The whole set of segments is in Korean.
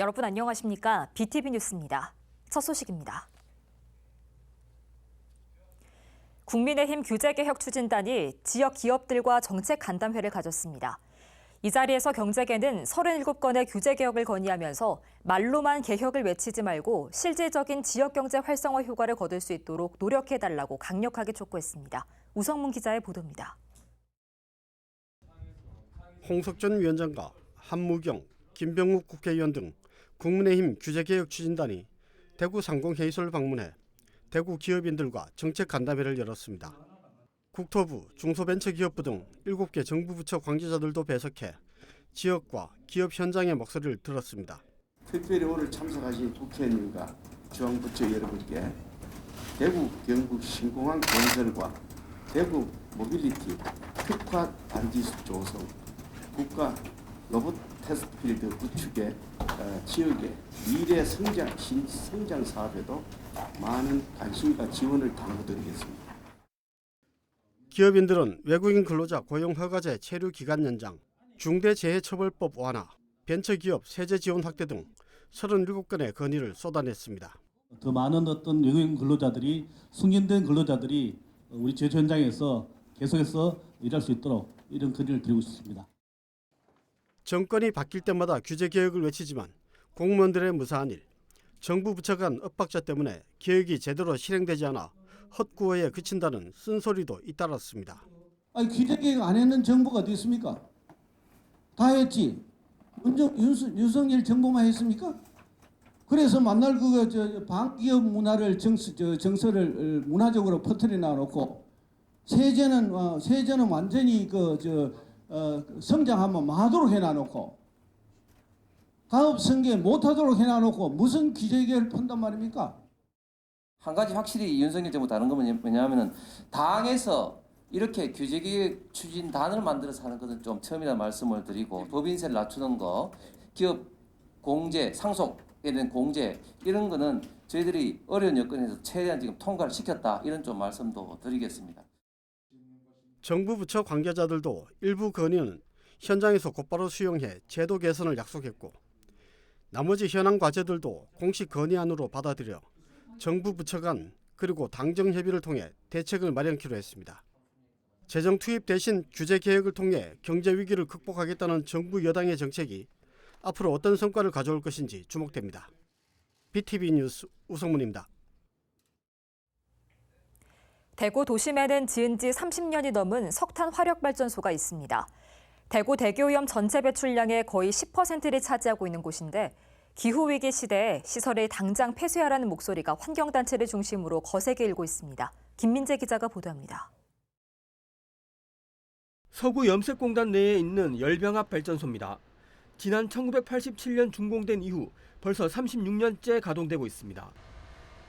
여러분 안녕하십니까? BTV 뉴스입니다. 첫 소식입니다. 국민의힘 규제개혁추진단이 지역 기업들과 정책 간담회를 가졌습니다. 이 자리에서 경제계는 37건의 규제개혁을 건의하면서 말로만 개혁을 외치지 말고 실질적인 지역경제 활성화 효과를 거둘 수 있도록 노력해달라고 강력하게 촉구했습니다. 우성문 기자의 보도입니다. 홍석천 위원장과 한무경, 김병욱 국회의원 등 국민의힘 규제개혁추진단이 대구 상공회의소를 방문해 대구 기업인들과 정책 간담회를 열었습니다. 국토부, 중소벤처기업부 등 7개 정부 부처 관계자들도 배석해 지역과 기업 현장의 목소리를 들었습니다. 특별히 오늘 참석하신 국회의원님과 중앙부처 여러분께 대구 경북 신공항 건설과 대구 모빌리티 특화 단지 조성, 국가 로봇 테스트필드 구축의 지역의 미래 성장, 신성장 사업에도 많은 관심과 지원을 당부드리겠습니다. 기업인들은 외국인 근로자 고용 허가제 체류 기간 연장, 중대재해처벌법 완화, 벤처기업 세제 지원 확대 등 37건의 건의를 쏟아냈습니다. 더 많은 어떤 외국인 근로자들이 승진된 근로자들이 우리 제조 현장에서 계속해서 일할 수 있도록 이런 건의를 드리고 싶습니다. 정권이 바뀔 때마다 규제개혁을 외치지만 공무원들의 무사한 일, 정부 부처 간 엇박자 때문에 개혁이 제대로 실행되지 않아 헛구호에 그친다는 쓴소리도 잇따랐습니다. 아니 규제개혁 안 했는 정부가 어디 있습니까? 다 했지. 먼저 윤석열 정부만 했습니까? 그래서 만날 방기업 문화를 정서를 문화적으로 퍼뜨려 놔놓고 세제는 완전히 성장하면 마도록 해놔놓고 가업 승계 못하도록 해놔놓고 무슨 규제개혁을 푼단 말입니까? 한 가지 확실히 윤석열 정부 다른 건 뭐냐면은 당에서 이렇게 규제개혁 추진단을 만들어서 하는 것은 좀 처음이라 말씀을 드리고 법인세를 낮추는 거, 기업 공제, 상속에 대한 공제 이런 거는 저희들이 어려운 여건에서 최대한 지금 통과를 시켰다 이런 좀 말씀도 드리겠습니다. 정부 부처 관계자들도 일부 건의는 현장에서 곧바로 수용해 제도 개선을 약속했고 나머지 현안 과제들도 공식 건의안으로 받아들여 정부 부처 간 그리고 당정 협의를 통해 대책을 마련키로 했습니다. 재정 투입 대신 규제 개혁을 통해 경제 위기를 극복하겠다는 정부 여당의 정책이 앞으로 어떤 성과를 가져올 것인지 주목됩니다. BTV 뉴스 우성문입니다. 대구 도심에는 지은 지 30년이 넘은 석탄 화력발전소가 있습니다. 대구 대기오염 전체 배출량의 거의 10%를 차지하고 있는 곳인데 기후위기 시대에 시설을 당장 폐쇄하라는 목소리가 환경단체를 중심으로 거세게 일고 있습니다. 김민재 기자가 보도합니다. 서구 염색공단 내에 있는 열병합 발전소입니다. 지난 1987년 준공된 이후 벌써 36년째 가동되고 있습니다.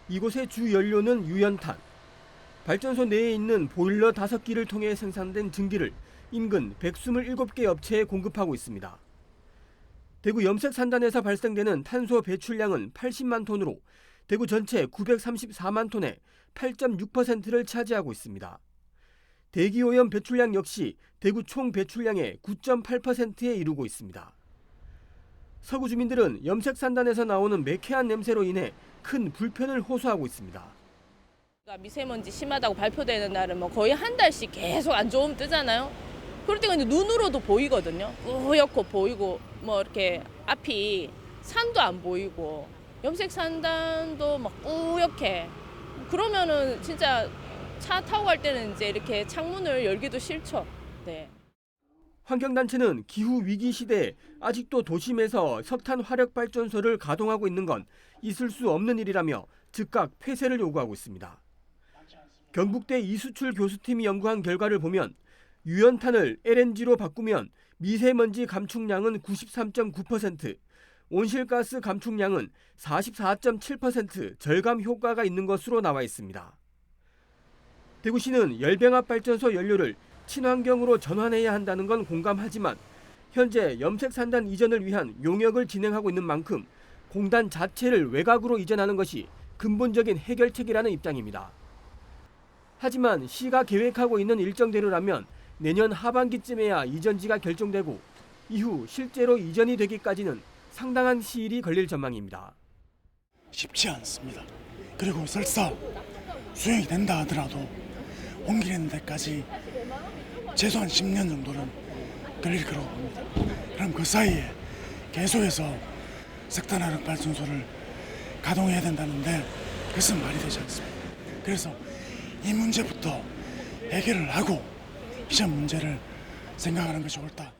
이곳의 주 연료는 유연탄. 발전소 내에 있는 보일러 5기를 통해 생산된 증기를 인근 127개 업체에 공급하고 있습니다. 대구 염색산단에서 발생되는 탄소 배출량은 80만 톤으로 대구 전체 934만 톤의 8.6%를 차지하고 있습니다. 대기오염 배출량 역시 대구 총 배출량의 9.8%에 이르고 있습니다. 서구 주민들은 염색산단에서 나오는 매캐한 냄새로 인해 큰 불편을 호소하고 있습니다. 미세먼지 심하다고 발표되는 날은 거의 한 달씩 계속 안 좋음 뜨잖아요. 그럴 때가 이제 눈으로도 보이거든요. 뿌옇고 보이고 이렇게 앞이 산도 안 보이고 염색산단도 막 뿌옇게 그러면은 진짜 차 타고 갈 때는 이제 이렇게 창문을 열기도 싫죠. 네. 환경단체는 기후 위기 시대에 아직도 도심에서 석탄 화력 발전소를 가동하고 있는 건 있을 수 없는 일이라며 즉각 폐쇄를 요구하고 있습니다. 경북대 이수출 교수팀이 연구한 결과를 보면 유연탄을 LNG로 바꾸면 미세먼지 감축량은 93.9%, 온실가스 감축량은 44.7% 절감 효과가 있는 것으로 나와 있습니다. 대구시는 열병합 발전소 연료를 친환경으로 전환해야 한다는 건 공감하지만 현재 염색산단 이전을 위한 용역을 진행하고 있는 만큼 공단 자체를 외곽으로 이전하는 것이 근본적인 해결책이라는 입장입니다. 하지만 시가 계획하고 있는 일정대로라면 내년 하반기쯤에야 이전지가 결정되고 이후 실제로 이전이 되기까지는 상당한 시일이 걸릴 전망입니다. 쉽지 않습니다. 그리고 설사 수행이 된다 하더라도 옮기는 데까지 최소한 10년 정도는 걸릴 거라고 봅니다. 그럼 그 사이에 계속해서 석탄 화력 발전소를 가동해야 된다는데 그것은 말이 되지 않습니다. 그래서 이 문제부터 해결을 하고 이전 문제를 생각하는 것이 옳다.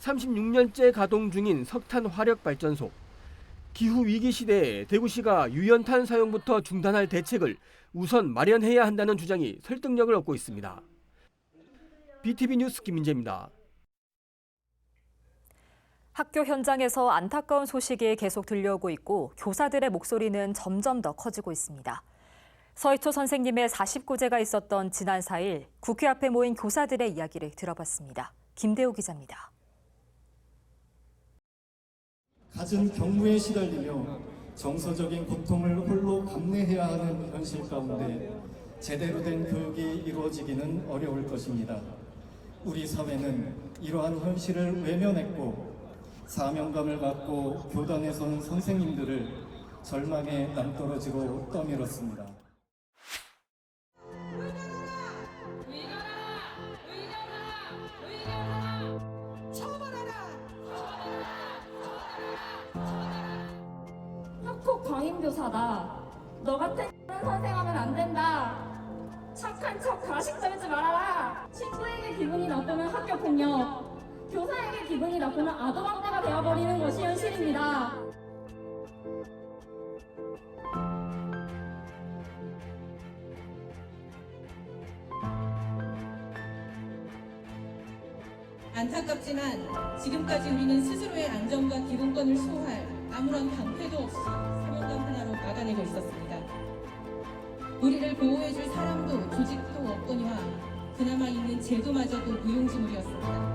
36년째 가동 중인 석탄 화력 발전소. 기후 위기 시대에 대구시가 유연탄 사용부터 중단할 대책을 우선 마련해야 한다는 주장이 설득력을 얻고 있습니다. BTV 뉴스 김민재입니다. 학교 현장에서 안타까운 소식이 계속 들려오고 있고 교사들의 목소리는 점점 더 커지고 있습니다. 서희초 선생님의 49제가 있었던 지난 4일 국회 앞에 모인 교사들의 이야기를 들어봤습니다. 김대호 기자입니다. 갖은 경무에 시달리며 정서적인 고통을 홀로 감내해야 하는 현실 가운데 제대로 된 교육이 이루어지기는 어려울 것입니다. 우리 사회는 이러한 현실을 외면했고 사명감을 갖고 교단에 서는 선생님들을 절망의 낭떠러지로 떠밀었습니다. 학폭 광인교사다. 너 같은 선생하면 안 된다. 착한 척 가식 떨지 말아라. 친구에게 기분이 나쁘면 학교 폭력, 교사에게 기분이 나쁘면 아동학대가 되어버리는 것이 현실입니다. 안타깝지만 지금까지 우리는 스스로의 안전과 기본권을 수호할 아무런 방패도 없이 사명감 하나로 막아내고 있었습니다. 우리를 보호해줄 사람도 조직도 없거니와 그나마 있는 제도마저도 무용지물이었습니다.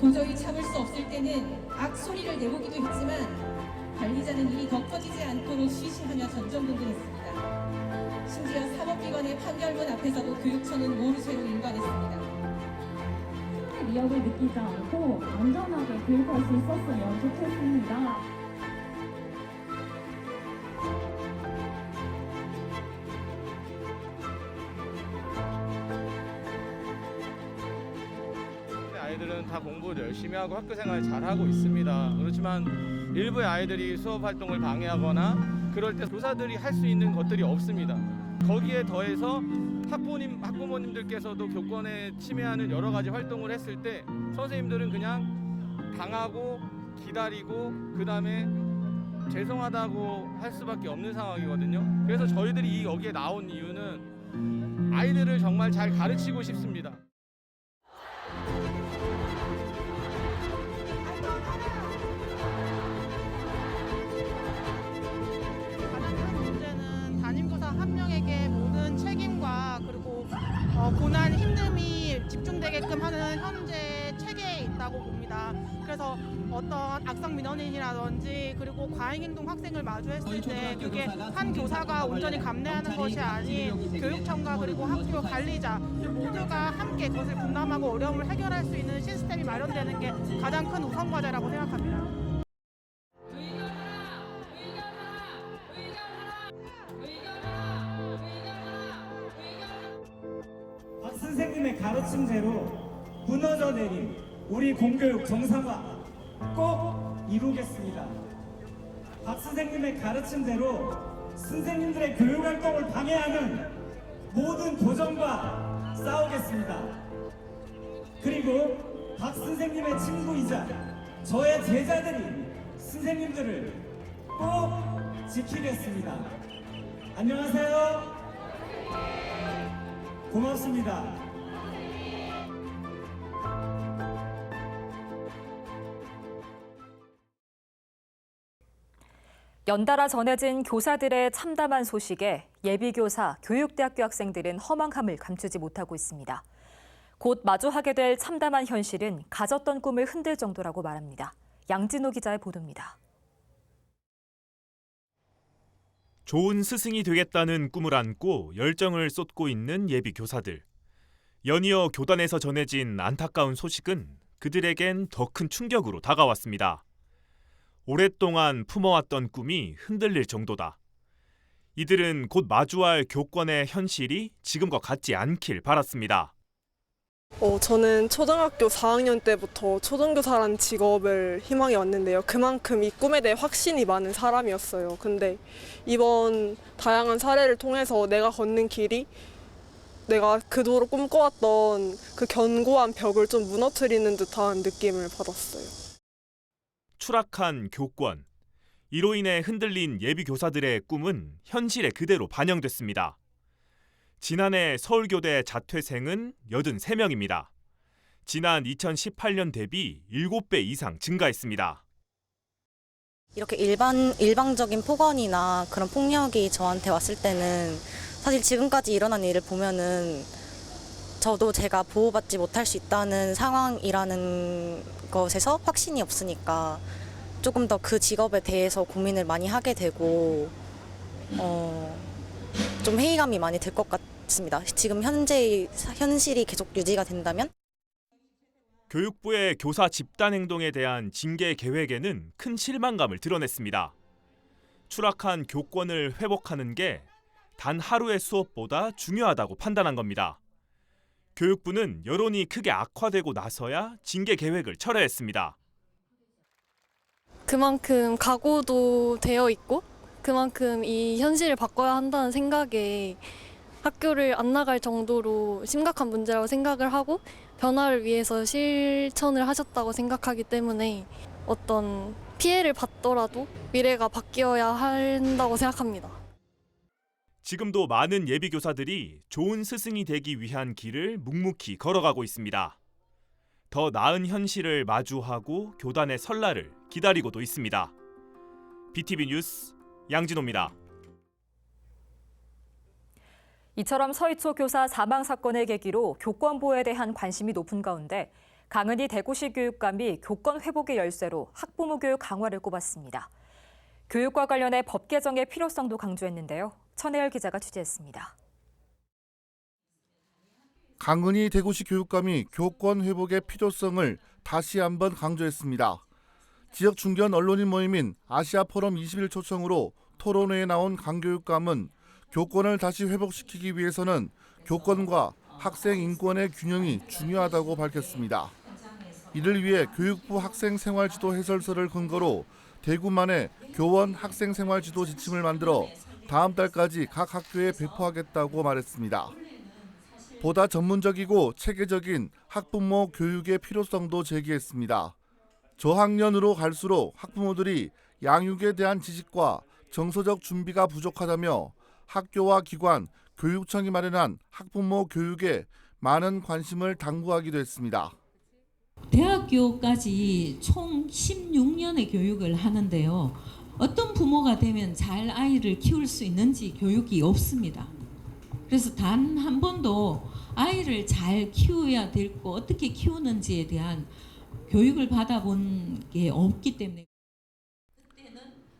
도저히 참을 수 없을 때는 악소리를 내보기도 했지만 관리자는 일이 더 커지지 않도록 쉬쉬하며 전전긍긍했습니다. 심지어 사법기관의 판결문 앞에서도 교육청은 모르쇠로 일관했습니다. 위협을 느끼지 않고 안전하게 교육할 수 있었으면 좋겠습니다. 아이들은 다 공부를 열심히 하고 학교 생활을 잘하고 있습니다. 그렇지만 일부의 아이들이 수업 활동을 방해하거나 그럴 때 교사들이 할 수 있는 것들이 없습니다. 거기에 더해서 학부모님들께서도 교권에 침해하는 여러 가지 활동을 했을 때 선생님들은 그냥 당하고 기다리고 그다음에 죄송하다고 할 수밖에 없는 상황이거든요. 그래서 저희들이 여기에 나온 이유는 아이들을 정말 잘 가르치고 싶습니다. 담임교사 한 명에게 모든 책임과 그리고 고난 힘듦이 집중되게끔 하는 현재 체계에 있다고 봅니다. 그래서 어떤 악성 민원인이라든지 그리고 과잉행동 학생을 마주했을 때 그게 한 교사가 온전히 감내하는 것이 아닌 교육청과 그리고 학교 관리자 모두가 함께 그것을 분담하고 어려움을 해결할 수 있는 시스템이 마련되는 게 가장 큰 우선 과제라고 생각합니다. 박 선생님의 가르침대로 무너져 내린 우리 공교육 정상화 꼭 이루겠습니다. 박 선생님의 가르침대로 선생님들의 교육활동을 방해하는 모든 도전과 싸우겠습니다. 그리고 박 선생님의 친구이자 저의 제자들이 선생님들을 꼭 지키겠습니다. 안녕하세요. 고맙습니다. 연달아 전해진 교사들의 참담한 소식에 예비교사, 교육대학교 학생들은 허망함을 감추지 못하고 있습니다. 곧 마주하게 될 참담한 현실은 가졌던 꿈을 흔들 정도라고 말합니다. 양진호 기자의 보도입니다. 좋은 스승이 되겠다는 꿈을 안고 열정을 쏟고 있는 예비 교사들. 연이어 교단에서 전해진 안타까운 소식은 그들에겐 더 큰 충격으로 다가왔습니다. 오랫동안 품어왔던 꿈이 흔들릴 정도다. 이들은 곧 마주할 교권의 현실이 지금과 같지 않길 바랐습니다. 저는 초등학교 4학년 때부터 초등교사라는 직업을 희망해 왔는데요. 그만큼 이 꿈에 대해 확신이 많은 사람이었어요. 근데 이번 다양한 사례를 통해서 내가 걷는 길이 내가 그토록 꿈꿔왔던 그 견고한 벽을 좀 무너뜨리는 듯한 느낌을 받았어요. 추락한 교권. 이로 인해 흔들린 예비교사들의 꿈은 현실에 그대로 반영됐습니다. 지난해 서울교대 자퇴생은 83명입니다. 지난 2018년 대비 7배 이상 증가했습니다. 이렇게 일방적인 폭언이나 그런 폭력이 저한테 왔을 때는 사실 지금까지 일어난 일을 보면은 저도 제가 보호받지 못할 수 있다는 상황이라는 것에서 확신이 없으니까 조금 더 그 직업에 대해서 고민을 많이 하게 되고 좀 회의감이 많이 들 것 같습니다. 지금 현재의 현실이 계속 유지가 된다면? 교육부의 교사 집단 행동에 대한 징계 계획에는 큰 실망감을 드러냈습니다. 추락한 교권을 회복하는 게 단 하루의 수업보다 중요하다고 판단한 겁니다. 교육부는 여론이 크게 악화되고 나서야 징계 계획을 철회했습니다. 그만큼 각오도 되어 있고 그만큼 이 현실을 바꿔야 한다는 생각에 학교를 안 나갈 정도로 심각한 문제라고 생각을 하고 변화를 위해서 실천을 하셨다고 생각하기 때문에 어떤 피해를 받더라도 미래가 바뀌어야 한다고 생각합니다. 지금도 많은 예비교사들이 좋은 스승이 되기 위한 길을 묵묵히 걸어가고 있습니다. 더 나은 현실을 마주하고 교단의 설날을 기다리고도 있습니다. BTV 뉴스 양진호입니다. 이처럼 서희초 교사 사망 사건을 계기로 교권 보호에 대한 관심이 높은 가운데 강은희 대구시 교육감이 교권 회복의 열쇠로 학부모 교육 강화를 꼽았습니다. 교육과 관련해 법 개정의 필요성도 강조했는데요. 천혜열 기자가 취재했습니다. 강은희 대구시 교육감이 교권 회복의 필요성을 다시 한번 강조했습니다. 지역 중견 언론인 모임인 아시아 포럼 20일 초청으로 토론회에 나온 강 교육감은 교권을 다시 회복시키기 위해서는 교권과 학생 인권의 균형이 중요하다고 밝혔습니다. 이를 위해 교육부 학생생활지도 해설서를 근거로 대구만의 교원 학생생활지도 지침을 만들어 다음 달까지 각 학교에 배포하겠다고 말했습니다. 보다 전문적이고 체계적인 학부모 교육의 필요성도 제기했습니다. 저학년으로 갈수록 학부모들이 양육에 대한 지식과 정서적 준비가 부족하다며 학교와 기관, 교육청이 마련한 학부모 교육에 많은 관심을 당부하기도 했습니다. 대학교까지 총 16년의 교육을 하는데요. 어떤 부모가 되면 잘 아이를 키울 수 있는지 교육이 없습니다. 그래서 단 한 번도 아이를 잘 키워야 되고 어떻게 키우는지에 대한 교육을 받아본 게 없기 때문에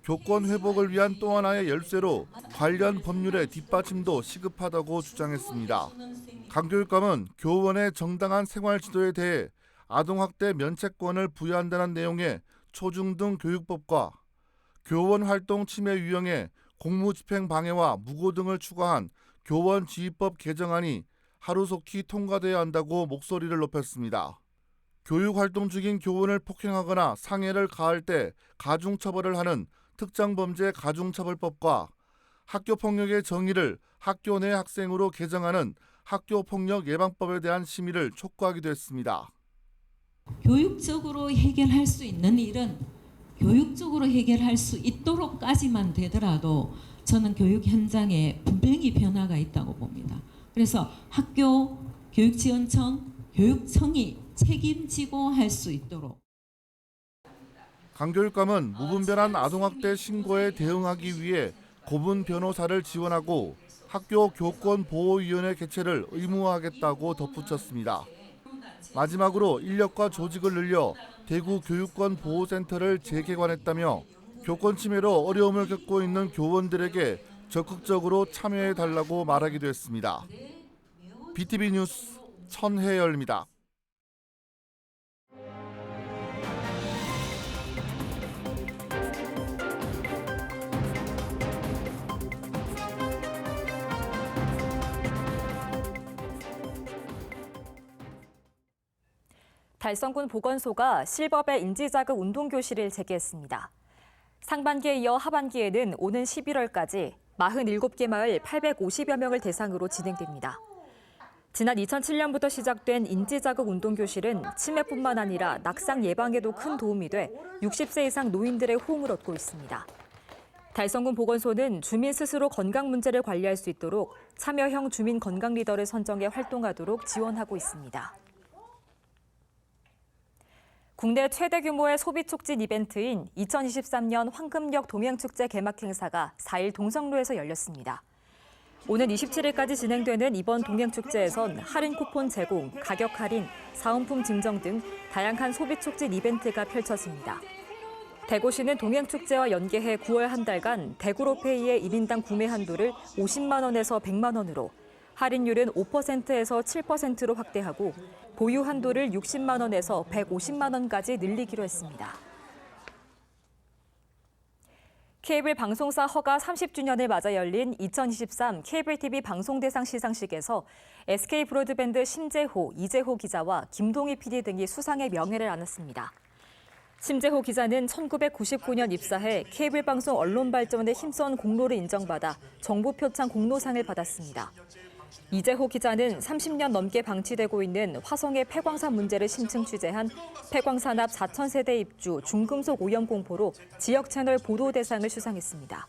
교권 회복을 위한 또 하나의 열쇠로 관련 법률의 뒷받침도 시급하다고 주장했습니다. 강 교육감은 교원의 정당한 생활지도에 대해 아동학대 면책권을 부여한다는 내용의 초중등 교육법과 교원 활동 침해 유형의 공무집행 방해와 무고 등을 추가한 교원지휘법 개정안이 하루속히 통과돼야 한다고 목소리를 높였습니다. 교육활동 중인 교원을 폭행하거나 상해를 가할 때 가중처벌을 하는 특정범죄 가중처벌법과 학교폭력의 정의를 학교 내 학생으로 개정하는 학교폭력 예방법에 대한 심의를 촉구하기도 했습니다. 교육적으로 해결할 수 있는 일은 교육적으로 해결할 수 있도록까지만 되더라도 저는 교육 현장에 분명히 변화가 있다고 봅니다. 그래서 학교, 교육지원청, 교육청이 책임지고 할 수 있도록. 강 교육감은 무분별한 아동학대 신고에 대응하기 위해 고문 변호사를 지원하고 학교 교권보호위원회 개최를 의무화하겠다고 덧붙였습니다. 마지막으로 인력과 조직을 늘려 대구 교육권보호센터를 재개관했다며 교권 침해로 어려움을 겪고 있는 교원들에게 적극적으로 참여해달라고 말하기도 했습니다. BTV 뉴스 천혜열입니다. 달성군 보건소가 실버배 인지자극 운동교실을 재개했습니다. 상반기에 이어 하반기에는 오는 11월까지 47개 마을 850여 명을 대상으로 진행됩니다. 지난 2007년부터 시작된 인지자극 운동교실은 치매뿐만 아니라 낙상 예방에도 큰 도움이 돼 60세 이상 노인들의 호응을 얻고 있습니다. 달성군 보건소는 주민 스스로 건강 문제를 관리할 수 있도록 참여형 주민 건강 리더를 선정해 활동하도록 지원하고 있습니다. 국내 최대 규모의 소비 촉진 이벤트인 2023년 황금역 동행축제 개막 행사가 4일 동성로에서 열렸습니다. 오는 27일까지 진행되는 이번 동행축제에선 할인 쿠폰 제공, 가격 할인, 사은품 증정 등 다양한 소비 촉진 이벤트가 펼쳐집니다. 대구시는 동행축제와 연계해 9월 한 달간 대구로페이의 1인당 구매 한도를 50만 원에서 100만 원으로, 할인율은 5%에서 7%로 확대하고 보유 한도를 60만 원에서 150만 원까지 늘리기로 했습니다. 케이블 방송사 허가 30주년을 맞아 열린 2023 케이블 TV 방송대상 시상식에서 SK 브로드밴드 심재호, 이재호 기자와 김동희 PD 등이 수상의 명예를 안았습니다. 심재호 기자는 1999년 입사해 케이블 방송 언론 발전에 힘써온 공로를 인정받아 정부 표창 공로상을 받았습니다. 이재호 기자는 30년 넘게 방치되고 있는 화성의 폐광산 문제를 심층 취재한 폐광산압 4,000세대 입주 중금속 오염 공포로 지역 채널 보도 대상을 수상했습니다.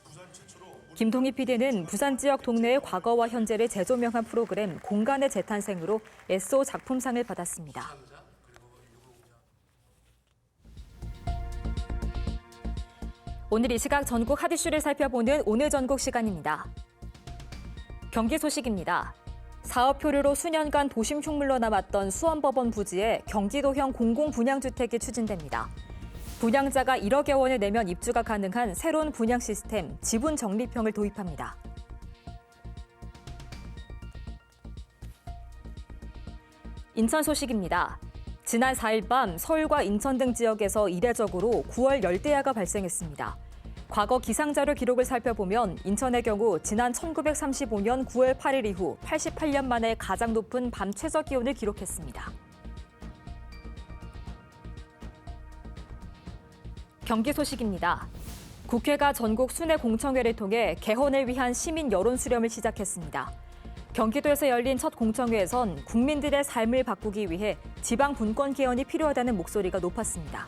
김동희 PD는 부산 지역 동네의 과거와 현재를 재조명한 프로그램 공간의 재탄생으로 SO 작품상을 받았습니다. 오늘 이 시각 전국 핫 이슈를 살펴보는 오늘 전국 시간입니다. 경기 소식입니다. 사업 표류로 수년간 도심 흉물로 남았던 수원법원 부지에 경기도형 공공분양주택이 추진됩니다. 분양자가 1억여 원을 내면 입주가 가능한 새로운 분양 시스템 지분적립형을 도입합니다. 인천 소식입니다. 지난 4일 밤 서울과 인천 등 지역에서 이례적으로 9월 열대야가 발생했습니다. 과거 기상자료 기록을 살펴보면 인천의 경우 지난 1935년 9월 8일 이후 88년 만에 가장 높은 밤 최저 기온을 기록했습니다. 경기 소식입니다. 국회가 전국 순회 공청회를 통해 개헌을 위한 시민 여론 수렴을 시작했습니다. 경기도에서 열린 첫 공청회에선 국민들의 삶을 바꾸기 위해 지방 분권 개헌이 필요하다는 목소리가 높았습니다.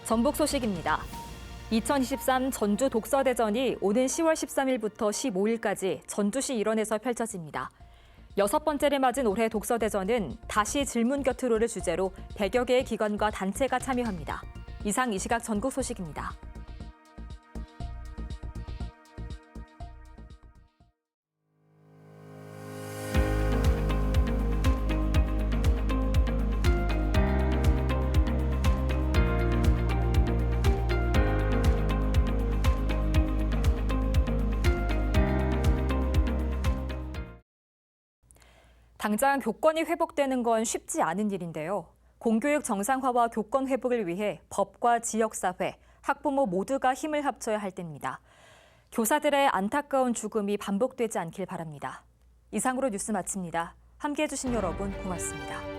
전북 소식입니다. 2023 전주 독서대전이 오는 10월 13일부터 15일까지 전주시 일원에서 펼쳐집니다. 6번째를 맞은 올해 독서대전은 다시 질문 곁으로를 주제로 100여 개의 기관과 단체가 참여합니다. 이상 이 시각 전국 소식입니다. 당장 교권이 회복되는 건 쉽지 않은 일인데요. 공교육 정상화와 교권 회복을 위해 법과 지역사회, 학부모 모두가 힘을 합쳐야 할 때입니다. 교사들의 안타까운 죽음이 반복되지 않길 바랍니다. 이상으로 뉴스 마칩니다. 함께해 주신 여러분 고맙습니다.